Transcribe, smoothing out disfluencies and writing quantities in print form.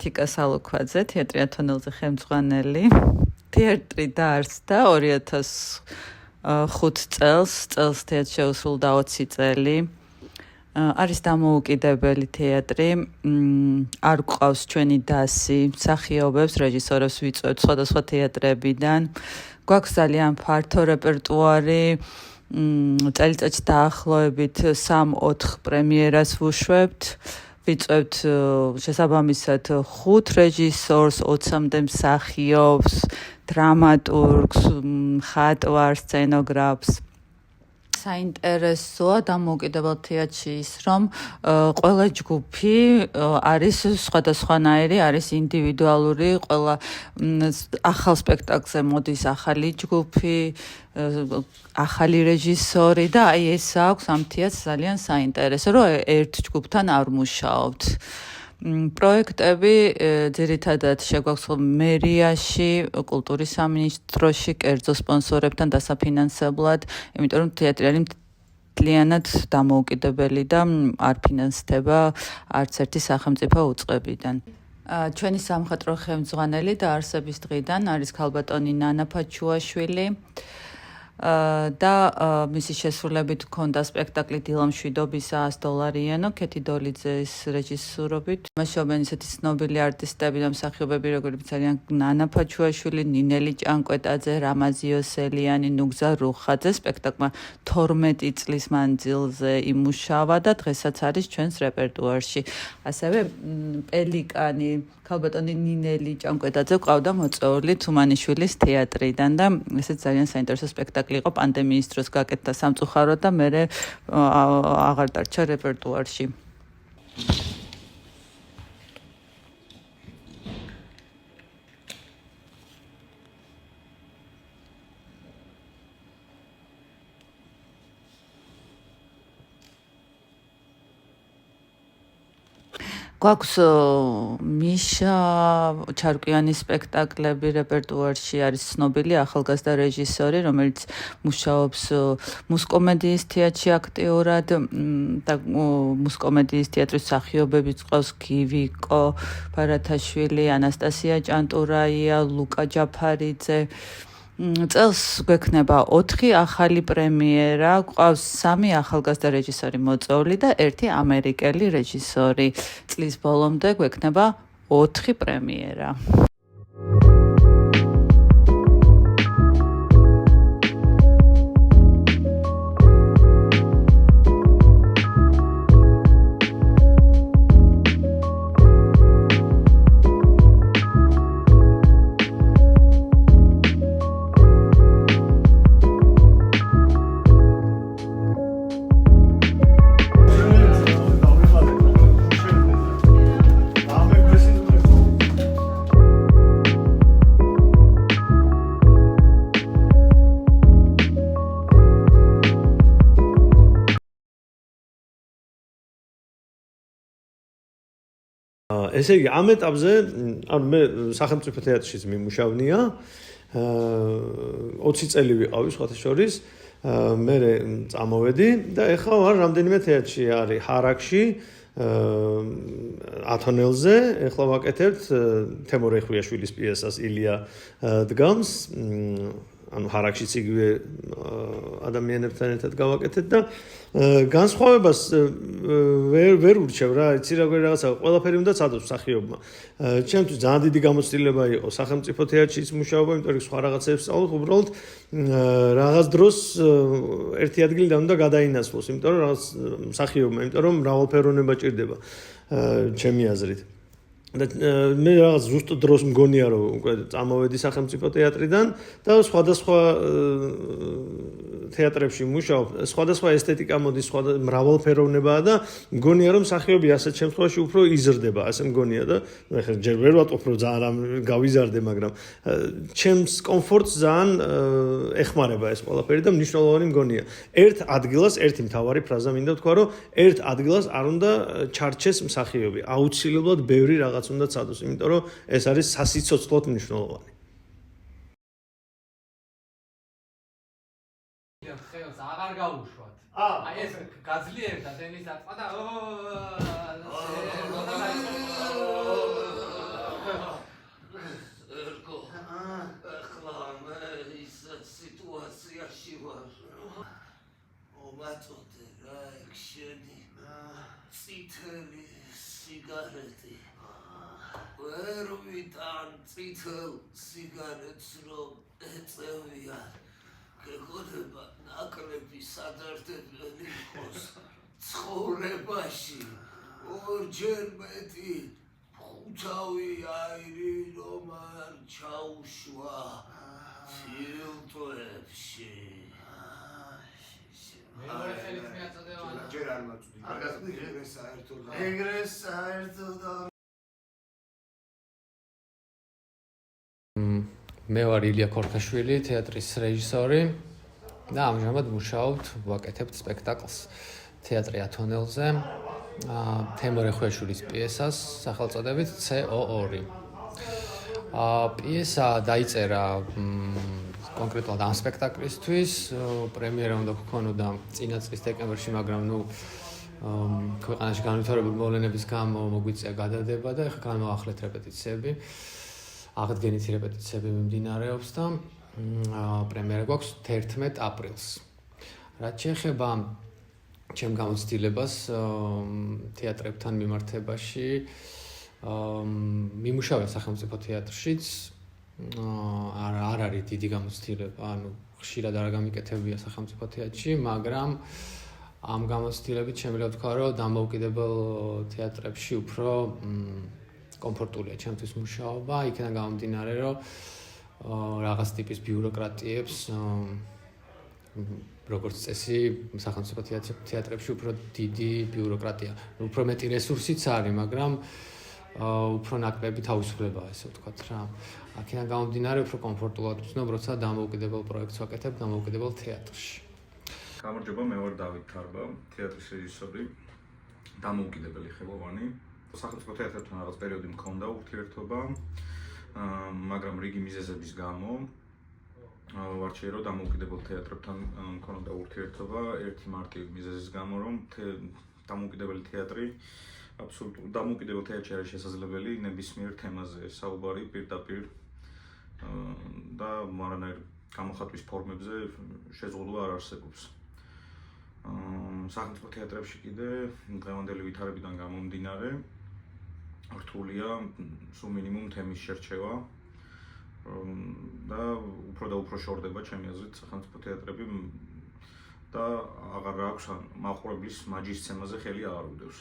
ვერტიკა სალუქვაძე, თეატრი ათონელზე ხელმძღვანელი. თეატრი დაარსდა 2005 წელს თეატრში შეუსრულდა 20 წელი. არის დამოუკიდებელი თეატრი, არ გვყავს ჩვენი დასი, მსახიობებს, რეჟისორებს ვიწვევთ სხვადასხვა თეატრებიდან. გვაქვს ძალიან ფართო რეპერტუარი, წელიწადში დაახლოებით 3-4 პრემიერას ვუშვებთ. ვიწვევთ შესაბამისად 5 რეჟისორს, 20-მდე მსახიობს, დრამატურგს, მხატვარს, სცენოგრაფს. საინტერესოა დამოუკიდებელ თეატრში ის, რომ ყველა ჯგუფი არის სხვადასხვანაირი, არის ინდივიდუალური, ყველა ახალ სპექტაკლზე მოდის ახალი ჯგუფი, ახალი რეჟისორი და აი ეს აქვს ამ თეატრს ძალიან საინტერესო, რომ ერთ ჯგუფთან არ მუშაობთ. პროექტები ძირითადად შეგვაქვს მერიაში, კულტურის სამინისტროში, კერძო სპონსორებთან დასაფინანსებლად, იმიტომ რომ თეატრი არის მთლიანად დამოუკიდებელი და არ ფინანსდება არც ერთი სახელმწიფო უწყებიდან. ჩვენი სამხატვრო ხელმძღვანელი დაარსების დღიდან არის ქალბატონი ნანა ფაჩუაშვილი და მისი შესრულებით ჰქონდა სპექტაკლი დილამშვიდობის $100-იანო ქეთი დოლიძეს რეჟისურობით. მაშობენ ისეთი ცნობილი არტისტები და მსახიობები, როგორიც არიან ნანა ფაჩუაშვილი, ნინელი ჭანკვეტაძე, რამაზი ოსელიანი, ნუგზა რუხაძე. სპექტაკლმა 12 წლის მანძილზე იმუშავა და დღესაც არის ჩვენს რეპერტუარში. ასევე პელიკანი, ქალბატონი ნინელი ჭანკვეტაძე ყავდა მოწვეული თუმანიშვილის თეატრიდან და ესეც ძალიან საინტერესო სპექტაკლი იყო, პანდემიის დროს გაკეთდა სამწუხაროდ და მერე აღარ დარჩა რეპერტუარში. გვაქვს მიშა ჩარკვიანის სპექტაკლები რეპერტუარში, არის ცნობილი ახალგაზრდა რეჟისორი, რომელიც მუშაობს მუსკომედიის თეატრში აქტიურად და მუსკომედიის თეატრის მსახიობებიც ყავს გივიკო ბარათაშვილი, ანასტასია ჭანტურაია, ლუკა ჯაფარიძე. წელს გვექნება 4 ახალი პრემიერა, გვყავს 3 ახალგაზრდა რეჟისორი მოწვეული და 1 ამერიკელი რეჟისორი. წლის ბოლომდე გვექნება 4 პრემიერა. ესე იგი, ამ ეტაპზე, ანუ მე სახელმწიფო თეატრშიც მიმუშავნია, 20 წელი ვიყავი სხვათა შორის, მე წამოვედი და ეხლა ვარ რამდენიმე თეატრში, არის ჰარაკში, ათონელზე, ეხლა ვაკეთებთ თემურ ეხვიაშვილის პიესას ილია დგამს, ანუ ჰარაკშიც იგივე ადამიანებთან ერთად გავაკეთეთ და განსხვავებას ვერ ურჩევ რა, იცი რაღაცა, ყველაფერი უნდა ცადოს მსახიობმა. ჩემთვის ძალიან დიდი გამოცდილება იყო სახელმწიფო თეატრშიც მუშაობა, იმიტომ რომ სხვა რაღაცებს სწავლობ, უბრალოდ რაღაც დროს ერთი ადგილიდან უნდა გადაინაცვლოს, იმიტომ რომ რაღაც მსახიობმა, იმიტომ რომ მრავალფეროვნება ჭირდება ჩემი აზრით. და მე რაღაც ზუსტ დროს მგონია რომ უკვე წამოვედი სახელმწიფო თეატრიდან და სხვადასხვა თეატრებში მუშაობ, სხვადასხვა ესთეტიკა მოდის, მრავალფეროვნებაა და მგონია რომ მსახიობი ასეთ შემთხვევაში უფრო იზრდება, ასე მგონია და ეხლა ჯერ ვერ ვატყობ რომ ძალიან გავიზარდე, მაგრამ ჩემს კომფორტს ძალიან ეხმარება ეს ყველაფერი და მნიშვნელოვანი მგონია. ერთ ადგილას ერთი მთავარი ფრაზა მინდა ვთქვა, რომ ერთ ადგილას არ უნდა ჩარჩეს მსახიობი, აუცილებლად ბევრი რაღაც უნდა ცადოს, იმიტომ რომ ეს არის სასიცოცხლოდ მნიშვნელოვანი. ხელს აღარ გაუშვათ. აი ეს გაძლიერდა ტენის აწვა და ერგო ახლა მე ის სიტუაციაში ვარ მომაწოდე რა ექშენი წითელი სიგარეტი ვერ ვიტან წითელ სიგარეტს რომ ეწევიან გეგონება ნაკლები სადარდებელი იყოს ცხოვრებაში ორჯერ მეტი ხუთავი აირი რომ არ ჩაუშვა ფილტვებში მეორე ხელით მიაწოდება ჯერ არ მაწვდი ეგრე საერთოდ მე ვარ ილია ქორქაშვილი, თეატრის რეჟისორი და ამჟამად მუშაობთ, ვაკეთებთ სპექტაკლს თეატრი ათონელზე, თემურე ხვიაშვილის პიესას სახელწოდებით CO2. პიესა დაიწერა კონკრეტულად ამ სპექტაკლისთვის, პრემიერა უნდა გქონოდა წინა წლის დეკემბერში, მაგრამ ქვეყანაში განვითარებული მოვლენების გამო მოგვიწია გადადება და ეხლა განვაახლეთ რეპეტიციები. აღდგენითი რეპეტიციები მიმდინარეობს და პრემიერა გვაქვს 11 აპრილს. რაც შეეხება ჩემ გამოცდილებას თეატრებთან მიმართებაში, მიმუშავე სახელმწიფო თეატრშიც, არ არის დიდი გამოცდილება, ანუ ხშირად არ გამიკეთებია სახელმწიფო თეატრში, მაგრამ ამ გამოცდილებით შემიძლია ვთქვა, რომ დამოუკიდებელ თეატრებში უფრო კომფორტულია ჩემთვის მუშაობა, იქიდან გამომდინარე, რომ რაღაც ტიპის ბიუროკრატიებს როგორც წესი სახელმწიფო თეატრებში უფრო დიდი ბიუროკრატია, უფრო მეტი რესურსიც არის, მაგრამ უფრო ნაკლები თავისუფლებაა, ესე ვთქვათ რა. აქედან გამომდინარე, უფრო კომფორტულად ვცნობ, როცა დამოუკიდებელ პროექტს ვაკეთებ დამოუკიდებელ თეატრში. გამარჯობა, მე ვარ დავით თარბა, თეატრის რეჟისორი, დამოუკიდებელი ხელოვანი. სახელმწიფო თეატრთან რაღაც პერიოდი მქონდა ურთიერთობა, მაგრამ რიგი მიზეზების გამო ვარჩიე რომ დამოუკიდებელ თეატრებთან მქონდა ურთიერთობა, ერთი მარტივი მიზეზის გამო, რომ დამოუკიდებელი თეატრი აბსოლუტურად დამოუკიდებელ თეატრში არის შესაძლებელი ნებისმიერ თემაზე საუბარი პირდაპირ და არანაირ გამოხატვის ფორმებზე შეზღუდვა არ არსებობს. სახელმწიფო თეატრებში კიდე დღევანდელი ვითარებიდან გამომდინარე რთულია სულ მინიმუმ თემის შერჩევა და უფრო შორდება ჩემი აზრით სახელმწიფო თეატრები და აღარ აქვს მაყურებლის მაჯის ცემაზე ხელი აღარ უდევს.